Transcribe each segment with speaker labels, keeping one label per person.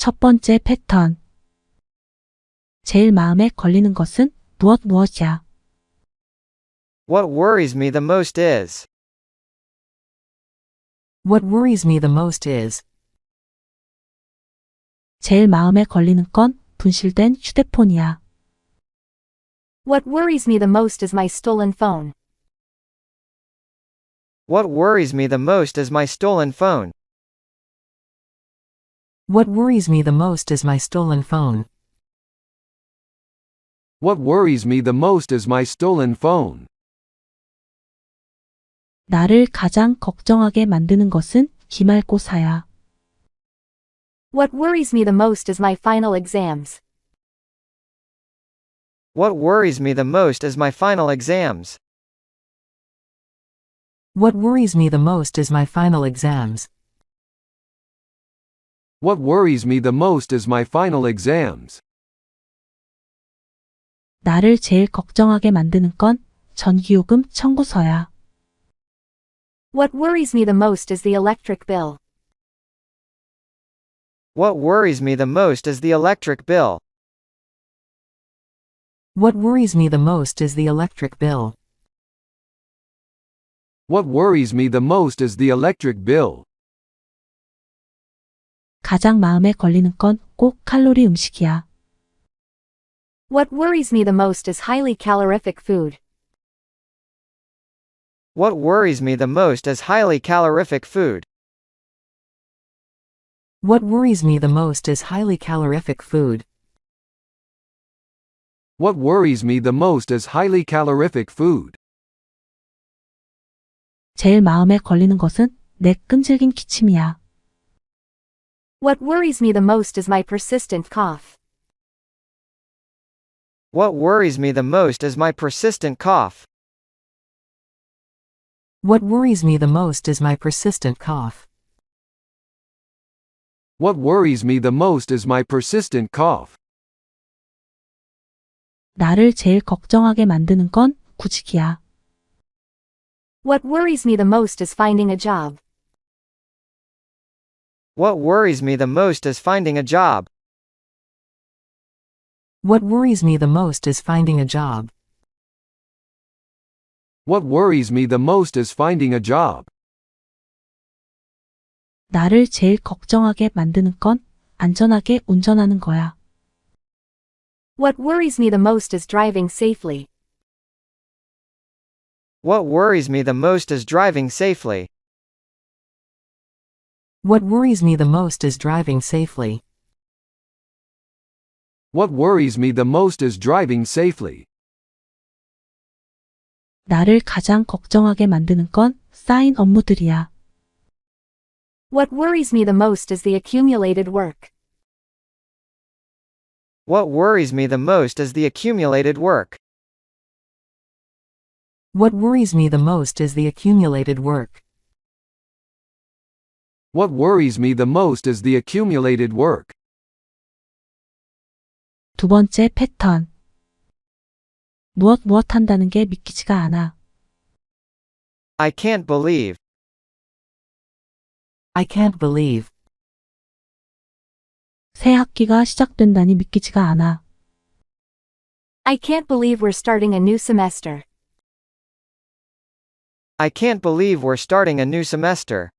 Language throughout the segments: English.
Speaker 1: 첫 번째 패턴. 제일 마음에 걸리는 것은 무엇이야?
Speaker 2: What worries me the most is.
Speaker 3: What worries me the most is.
Speaker 1: 제일 마음에 걸리는 건 분실된 휴대폰이야.
Speaker 4: What worries me the most is my stolen phone.
Speaker 2: What worries me the most is my stolen phone.
Speaker 3: What worries me the most is my stolen phone.
Speaker 5: What worries me the most is my stolen phone.
Speaker 1: 나를 가장 걱정하게 만드는 것은 기말고사야.
Speaker 4: What worries me the most is my final exams.
Speaker 2: What worries me the most is my final exams.
Speaker 3: What worries me the most is my final exams.
Speaker 5: What worries me the most is my final exams.
Speaker 1: 나를 제일 걱정하게 만드는 건 전기요금 청구서야.
Speaker 4: What worries me the most is the electric bill.
Speaker 2: What worries me the most is the electric bill.
Speaker 3: What worries me the most is the electric bill.
Speaker 5: What worries me the most is the electric bill.
Speaker 1: 가장 마음에 걸리는 건 꼭 칼로리 음식이야.
Speaker 4: What worries me the most is highly calorific food.
Speaker 2: What worries me the most is highly calorific food.
Speaker 3: What worries me the most is highly calorific food.
Speaker 5: What worries me the most is highly calorific food.
Speaker 1: 제일 마음에 걸리는 것은 내 끈질긴 기침이야.
Speaker 4: What worries me the most is my persistent cough.
Speaker 2: What worries me the most is my persistent cough.
Speaker 3: What worries me the most is my persistent cough.
Speaker 5: What worries me the most is my persistent cough.
Speaker 1: 나를 제일 걱정하게 만드는 건 구직이야.
Speaker 4: What worries me the most is finding a job.
Speaker 2: What worries me the most is finding a job.
Speaker 3: What worries me the most is finding a job.
Speaker 5: What worries me the most is finding a job.
Speaker 1: 나를 제일 걱정하게 만드는 건 안전하게 운전하는 거야.
Speaker 4: What worries me the most is driving safely.
Speaker 2: What worries me the most is driving safely.
Speaker 3: What worries me the most is driving safely.
Speaker 5: What worries me the most is driving safely.
Speaker 1: 나를 가장 걱정하게 만드는 건 쌓인 업무들이야.
Speaker 4: What worries me the most is the accumulated work.
Speaker 2: What worries me the most is the accumulated work.
Speaker 3: What worries me the most is the accumulated work.
Speaker 5: What worries me the most is the accumulated work.
Speaker 1: 두 번째 패턴. 무엇 한다는 게 믿기지가 않아.
Speaker 2: I can't believe.
Speaker 3: I can't believe.
Speaker 1: 새 학기가 시작된다니 믿기지가 않아.
Speaker 4: I can't believe we're starting a new semester.
Speaker 2: I can't believe we're starting a new semester.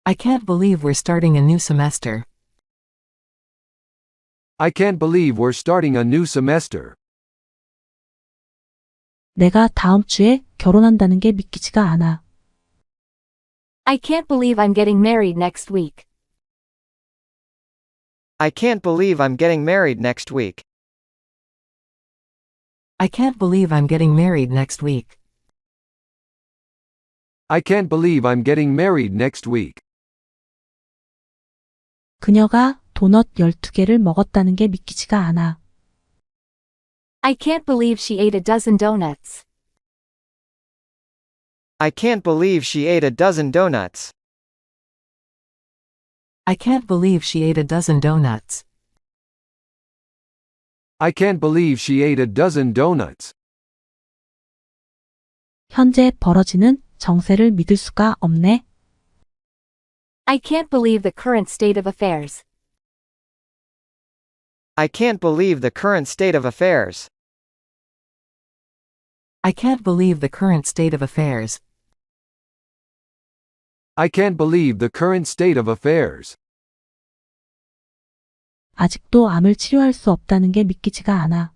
Speaker 3: I can't believe we're starting a new semester.
Speaker 5: I can't believe we're starting a new semester.
Speaker 1: 내가 다음 주에 결혼한다는 게 믿기지가 않아.
Speaker 4: I can't believe I'm getting married next week.
Speaker 2: I can't believe I'm getting married next week.
Speaker 3: I can't believe I'm getting married next week.
Speaker 5: I can't believe I'm getting married next week.
Speaker 1: 그녀가 도넛 12개를 먹었다는 게 믿기지가 않아.
Speaker 4: I can't believe she ate a dozen donuts.
Speaker 2: I can't believe she ate a dozen donuts.
Speaker 3: I can't believe she ate a dozen donuts.
Speaker 5: I can't believe she ate a dozen donuts.
Speaker 1: 현재 벌어지는 정세를 믿을 수가 없네.
Speaker 4: I can't believe the current state of affairs.
Speaker 2: I can't believe the current state of affairs.
Speaker 3: I can't believe the current state of affairs.
Speaker 5: I can't believe the current state of affairs.
Speaker 1: 아직도 암을 치료할 수 없다는 게 믿기지가 않아.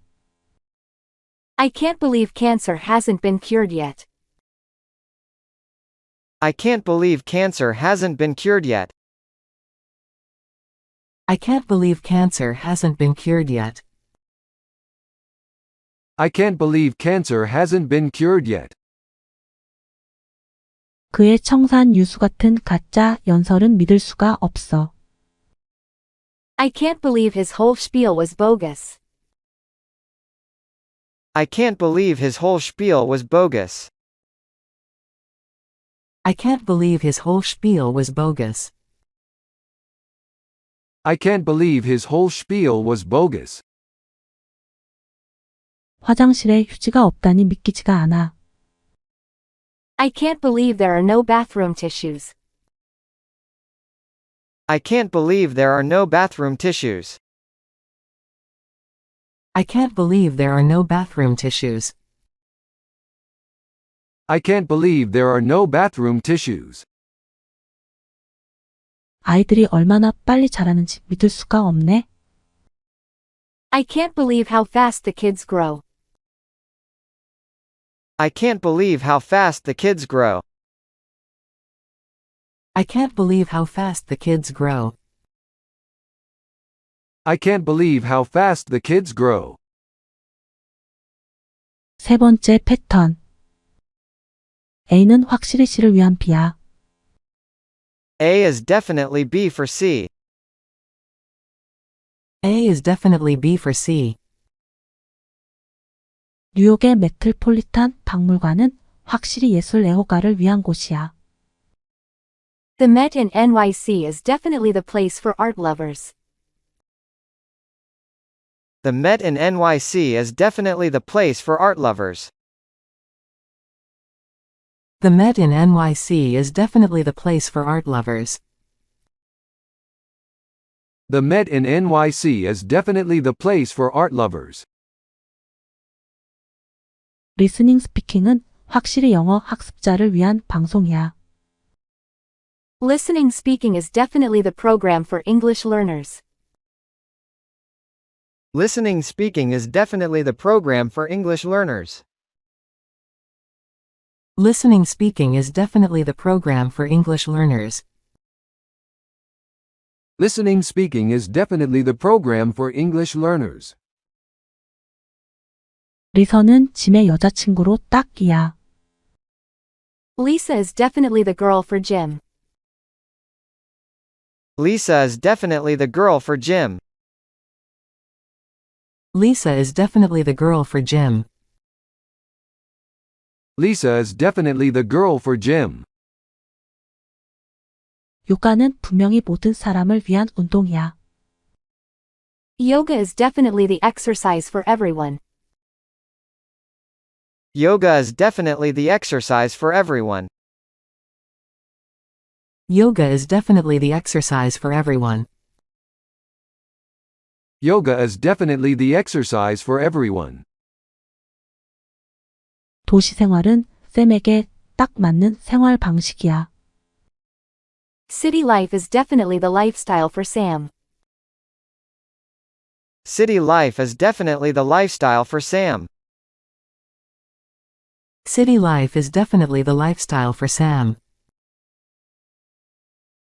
Speaker 4: I can't believe cancer hasn't been cured yet.
Speaker 2: I can't believe cancer hasn't been cured yet.
Speaker 3: I can't believe cancer hasn't been cured yet.
Speaker 5: I can't believe cancer hasn't been cured yet.
Speaker 1: 그의 청산 유수 같은 가짜 연설은 믿을 수가 없어.
Speaker 4: I can't believe his whole spiel was bogus.
Speaker 2: I can't believe his whole spiel was bogus.
Speaker 3: I can't believe his whole spiel was bogus.
Speaker 5: I can't believe his whole spiel was bogus.
Speaker 1: 화장실에 휴지가 없다니 믿기지가 않아.
Speaker 4: I can't believe there are no bathroom tissues.
Speaker 2: I can't believe there are no bathroom tissues.
Speaker 3: I can't believe there are no bathroom tissues.
Speaker 5: I can't believe there are no bathroom tissues.
Speaker 1: 아이들이 얼마나 빨리 자라는지 믿을 수가 없네.
Speaker 4: I can't believe how fast the kids grow.
Speaker 2: I can't believe how fast the kids grow.
Speaker 3: I can't believe how fast the kids grow.
Speaker 5: I can't believe how fast the kids grow.
Speaker 1: 세 번째 패턴. A는 확실히 C를 위한 B야.
Speaker 2: A is definitely B for C.
Speaker 3: A is definitely B for C.
Speaker 1: 뉴욕의 메트로폴리탄 박물관은 확실히 예술 애호가를 위한 곳이야.
Speaker 4: The Met in NYC is definitely the place for art lovers.
Speaker 2: The Met in NYC is definitely the place for art lovers.
Speaker 3: The Met in NYC is definitely the place for art lovers.
Speaker 5: The Met in NYC is definitely the place for art lovers.
Speaker 1: 리스닝 스피킹은 확실히 영어 학습자를 위한 방송이야.
Speaker 4: Listening speaking is definitely the program for English learners.
Speaker 2: Listening speaking is definitely the program for English learners.
Speaker 3: Listening speaking is definitely the program for English learners.
Speaker 5: Listening speaking is definitely the program for English learners.
Speaker 1: 리서는 짐의 여자친구로 딱이야.
Speaker 4: Lisa is definitely the girl for Jim.
Speaker 2: Lisa is definitely the girl for Jim.
Speaker 3: Lisa is definitely the girl for Jim.
Speaker 5: Lisa is definitely the girl for Jim.
Speaker 1: 요가는 분명히 모든 사람을 위한 운동이야.
Speaker 4: Yoga is definitely the exercise for everyone.
Speaker 2: Yoga is definitely the exercise for everyone.
Speaker 3: Yoga is definitely the exercise for everyone.
Speaker 5: Yoga is definitely the exercise for everyone.
Speaker 1: 도시 생활은 쌤에게 딱 맞는 생활 방식이야.
Speaker 4: City life is definitely the lifestyle for Sam.
Speaker 2: City life is definitely the lifestyle for Sam.
Speaker 3: City life is definitely the lifestyle for Sam.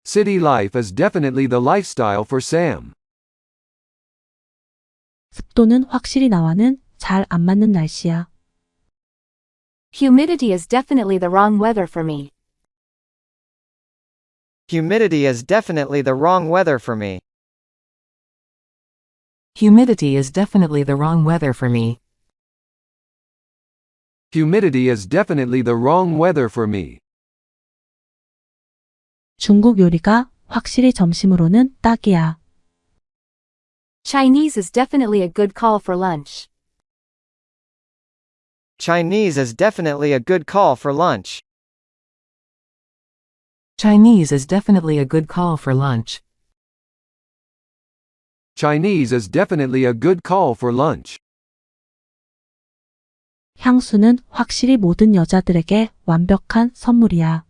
Speaker 5: City life is definitely the lifestyle for Sam.
Speaker 1: 습도는 확실히 나와는 잘 안 맞는 날씨야.
Speaker 4: Humidity is definitely the wrong weather for me.
Speaker 2: Humidity is definitely the wrong weather for me.
Speaker 3: Humidity is definitely the wrong weather for me.
Speaker 5: Humidity is definitely the wrong weather for me.
Speaker 1: 중국 요리가 확실히 점심으로는 딱이야.
Speaker 4: Chinese is definitely a good call for lunch.
Speaker 2: Chinese is definitely a good call for lunch.
Speaker 3: Chinese is definitely a good call for lunch.
Speaker 5: Chinese is definitely a good call for lunch.
Speaker 1: 향수는 확실히 모든 여자들에게 완벽한 선물이야.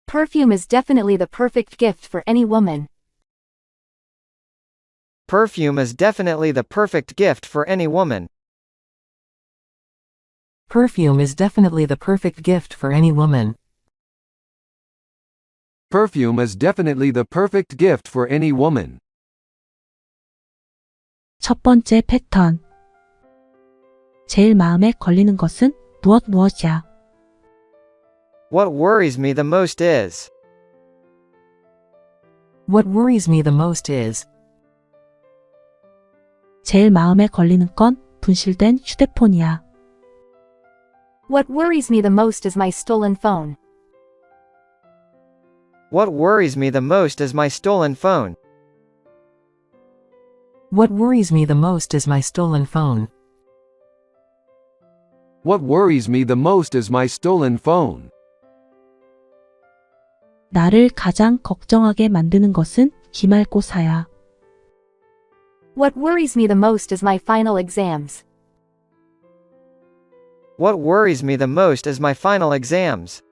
Speaker 4: Perfume is definitely the perfect gift for any woman.
Speaker 2: Perfume is definitely the perfect gift for any woman.
Speaker 3: Perfume is definitely the perfect gift for any woman.
Speaker 5: Perfume is definitely the perfect gift for any woman.
Speaker 1: 첫 번째 패턴. 제일 마음에 걸리는 것은 무엇이야?
Speaker 2: What worries me the most is.
Speaker 3: What worries me the most is.
Speaker 1: 제일 마음에 걸리는 건 분실된 휴대폰이야.
Speaker 4: What worries me the most is my stolen phone.
Speaker 2: What worries me the most is my stolen phone.
Speaker 3: What worries me the most is my stolen phone.
Speaker 5: What worries me the most is my stolen phone.
Speaker 1: 나를 가장 걱정하게 만드는 것은 기말고사야.
Speaker 4: What worries me the most is my final exams.
Speaker 2: What worries me the most is my final exams.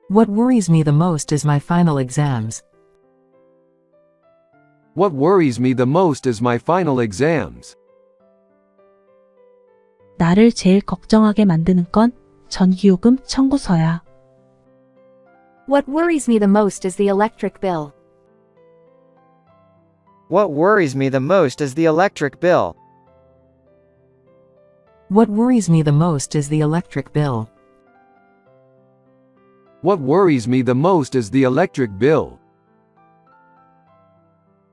Speaker 3: What worries me the most is my final exams.
Speaker 5: What worries me the most is my final exams.
Speaker 1: 나를 제일 걱정하게 만드는 건 전기요금 청구서야.
Speaker 4: What worries me the most is the electric bill.
Speaker 2: What worries me the most is the electric bill.
Speaker 3: What worries me the most is the electric bill.
Speaker 5: What worries me the most is the electric bill.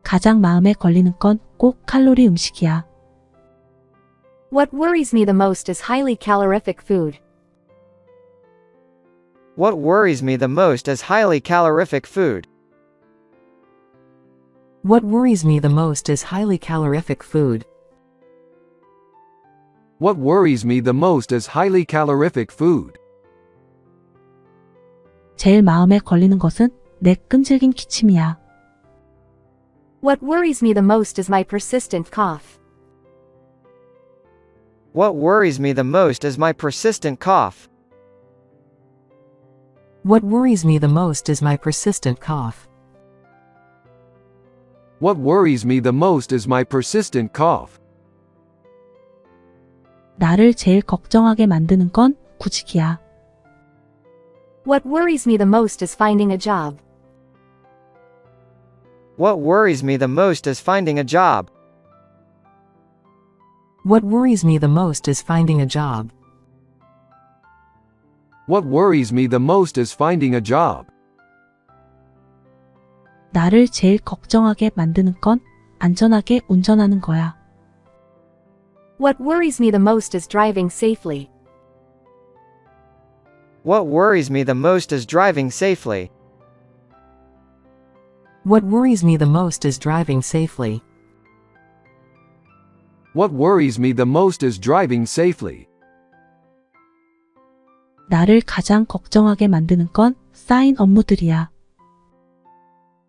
Speaker 1: 가장 마음에 걸리는 건 꼭 칼로리 음식이야.
Speaker 4: What worries me the most is highly calorific food.
Speaker 2: What worries me the most is highly calorific food.
Speaker 3: What worries me the most is highly calorific food.
Speaker 5: What worries me the most is highly calorific food.
Speaker 1: 제일 마음에 걸리는 것은 내 끈질긴 기침이야.
Speaker 4: What worries me the most is my persistent cough.
Speaker 2: What worries me the most is my persistent cough.
Speaker 3: What worries me the most is my persistent cough.
Speaker 5: What worries me the most is my persistent cough.
Speaker 1: 나를 제일 걱정하게 만드는 건 구직이야.
Speaker 4: What worries me the most is finding a job.
Speaker 2: What worries me the most is finding a job.
Speaker 3: What worries me the most is finding a job.
Speaker 5: What worries me the most is finding a job.
Speaker 1: 나를 제일 걱정하게 만드는 건 안전하게 운전하는 거야.
Speaker 4: What worries me the most is driving safely.
Speaker 2: What worries me the most is driving safely.
Speaker 3: What worries me the most is driving safely.
Speaker 5: What worries me the most is driving safely.
Speaker 1: 나를 가장 걱정하게 만드는 건 쌓인 업무들이야.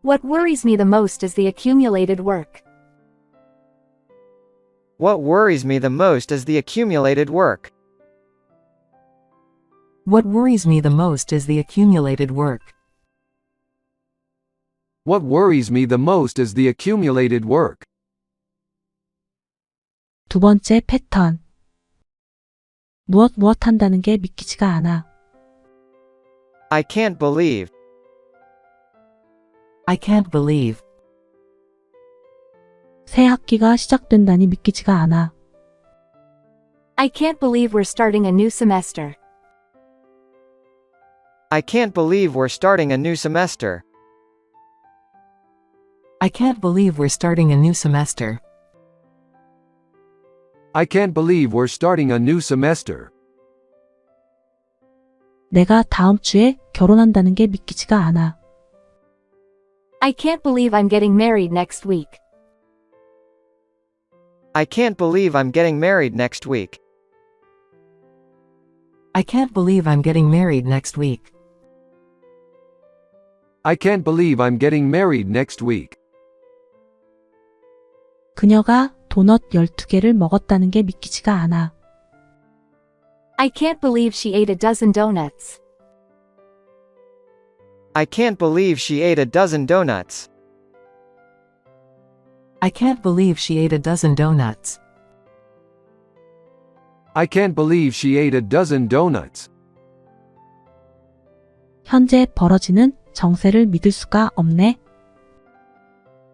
Speaker 4: What worries me the most is the accumulated work.
Speaker 2: What worries me the most is the accumulated work.
Speaker 3: What worries me the most is the accumulated work.
Speaker 5: What worries me the most is the accumulated work.
Speaker 1: 두 번째 패턴. 무엇 한다는 게 믿기지가 않아.
Speaker 2: I can't believe.
Speaker 3: I can't believe.
Speaker 1: 새 학기가 시작된다니 믿기지가 않아.
Speaker 4: I can't believe we're starting a new semester.
Speaker 2: I can't believe we're starting a new semester.
Speaker 3: I can't believe we're starting a new semester.
Speaker 5: I can't believe we're starting a new semester.
Speaker 1: 내가 다음 주에 결혼한다는 게 믿기지가 않아.
Speaker 4: I can't believe I'm getting married next week.
Speaker 2: I can't believe I'm getting married next week.
Speaker 3: I can't believe I'm getting married next week.
Speaker 5: I can't believe I'm getting married next week.
Speaker 1: 그녀가 도넛 12개를 먹었다는 게 믿기지가 않아.
Speaker 4: I can't believe she ate a dozen donuts.
Speaker 2: I can't believe she ate a dozen donuts.
Speaker 3: I can't believe she ate a dozen donuts.
Speaker 5: I can't believe she ate a dozen donuts.
Speaker 1: 현재 벌어지는 정세를 믿을 수가 없네.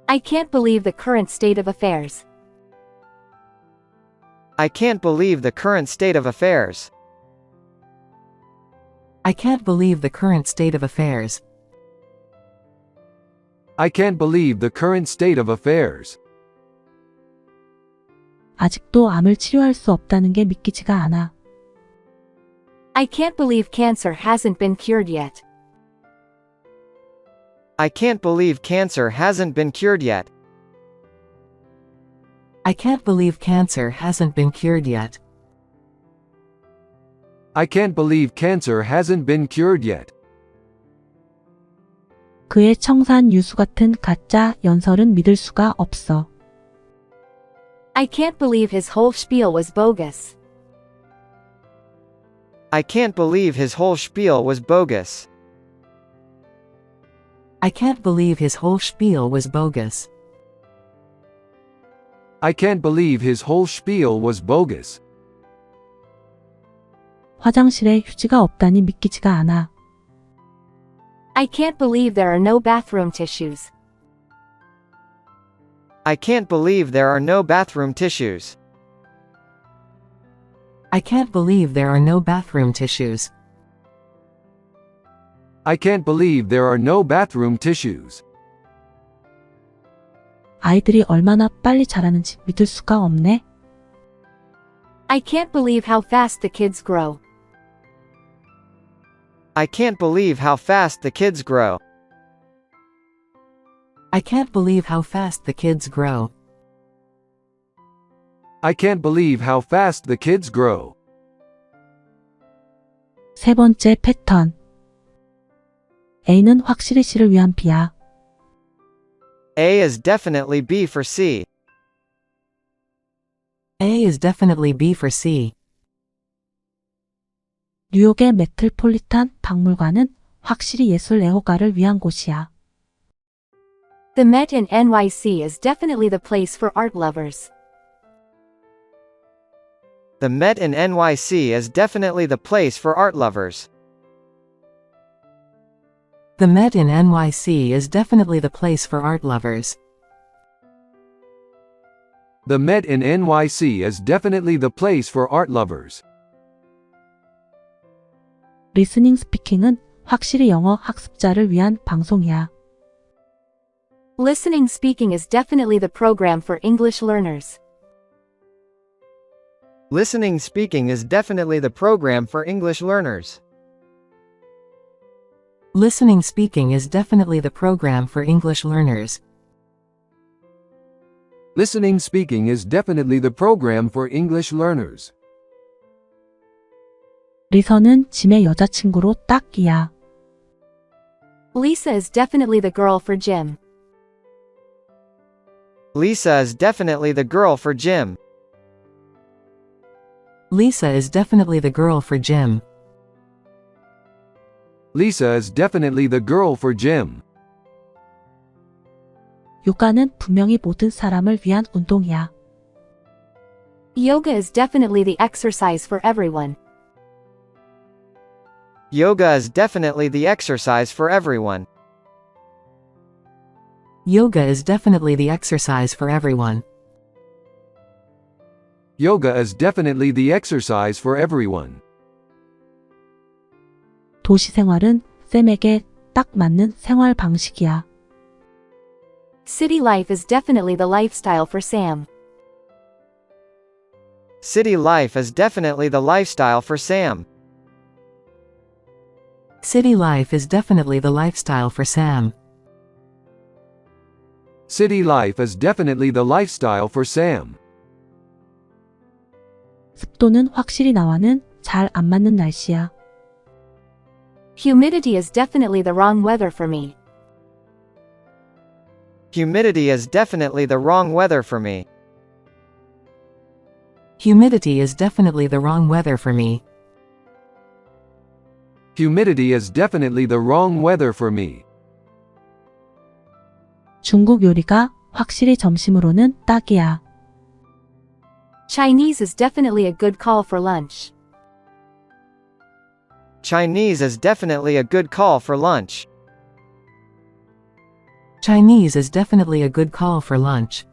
Speaker 4: I can't believe the current state of affairs.
Speaker 2: I can't believe the current state of affairs.
Speaker 3: I can't believe the current state of affairs.
Speaker 5: I can't believe the current state of affairs.
Speaker 1: 아직도 암을 치료할 수 없다는 게 믿기지가 않아.
Speaker 4: I can't believe cancer hasn't been cured yet.
Speaker 2: I can't believe cancer hasn't been cured yet.
Speaker 3: I can't believe cancer hasn't been cured yet.
Speaker 5: I can't believe cancer hasn't been cured yet.
Speaker 1: 그의 청산 유수 같은 가짜 연설은 믿을 수가 없어.
Speaker 4: I can't believe his whole spiel was bogus.
Speaker 2: I can't believe his whole spiel was bogus.
Speaker 3: I can't believe his whole spiel was bogus.
Speaker 5: I can't believe his whole spiel was bogus.
Speaker 1: 화장실에 휴지가 없다니 믿기지가 않아.
Speaker 4: I can't believe there are no bathroom tissues.
Speaker 2: I can't believe there are no bathroom tissues.
Speaker 3: I can't believe there are no bathroom tissues.
Speaker 5: I can't believe there are no bathroom tissues.
Speaker 1: 아이들이 얼마나 빨리 자라는지 믿을 수가 없네.
Speaker 4: I can't believe how fast the kids grow.
Speaker 2: I can't believe how fast the kids grow.
Speaker 3: I can't believe how fast the kids grow.
Speaker 5: I can't believe how fast the kids grow.
Speaker 1: 세 번째 패턴. A는 확실히 C를 위한 B야.
Speaker 2: A is definitely B for C.
Speaker 3: A is definitely B for C.
Speaker 1: 뉴욕의 메트로폴리탄 박물관은 확실히 예술 애호가를 위한 곳이야.
Speaker 4: The Met in NYC is definitely the place for art lovers.
Speaker 2: The Met in NYC is definitely the place for art lovers.
Speaker 3: The Met in NYC is definitely the place for art lovers.
Speaker 5: The Met in NYC is definitely the place for art lovers.
Speaker 1: 리스닝 스피킹은 확실히 영어 학습자를 위한 방송이야.
Speaker 4: Listening speaking is definitely the program for English learners.
Speaker 2: Listening speaking is definitely the program for English learners.
Speaker 3: Listening speaking is definitely the program for English learners.
Speaker 5: Listening speaking is definitely the program for English learners.
Speaker 1: 리서는 짐의 여자친구로 딱이야.
Speaker 4: Lisa is definitely the girl for Jim.
Speaker 2: Lisa is definitely the girl for Jim.
Speaker 3: Lisa is definitely the girl for Jim.
Speaker 5: Lisa is definitely the girl for Jim.
Speaker 1: 요가는 분명히 모든 사람을 위한 운동이야.
Speaker 4: Yoga is definitely the exercise for everyone.
Speaker 2: Yoga is definitely the exercise for everyone.
Speaker 3: Yoga is definitely the exercise for everyone.
Speaker 5: Yoga is definitely the exercise for everyone.
Speaker 1: 도시 생활은 쌤에게 딱 맞는 생활 방식이야.
Speaker 4: City life is definitely the lifestyle for Sam.
Speaker 2: City life is definitely the lifestyle for Sam.
Speaker 3: City life is definitely the lifestyle for Sam.
Speaker 5: City life is definitely the lifestyle for Sam.
Speaker 1: 습도는 확실히 나와는 잘 안 맞는 날씨야.
Speaker 4: Humidity is definitely the wrong weather for me.
Speaker 2: Humidity is definitely the wrong weather for me.
Speaker 3: Humidity is definitely the wrong weather for me.
Speaker 5: Humidity is definitely the wrong weather for me.
Speaker 1: 중국 요리가 확실히 점심으로는 딱이야.
Speaker 4: Chinese is definitely a good call for lunch.
Speaker 2: Chinese is definitely a good call for lunch.
Speaker 3: Chinese is definitely a good call for lunch.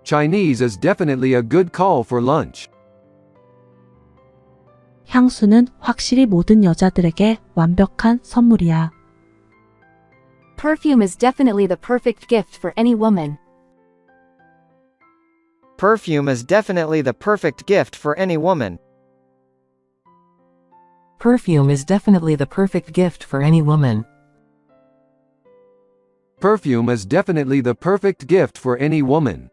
Speaker 5: Chinese is definitely a good call for lunch.
Speaker 1: 향수는 확실히 모든 여자들에게 완벽한 선물이야.
Speaker 4: Perfume is definitely the perfect gift for any woman.
Speaker 2: Perfume is definitely the perfect gift for any woman.
Speaker 3: Perfume is definitely the perfect gift for any woman.
Speaker 5: Perfume is definitely the perfect gift for any woman.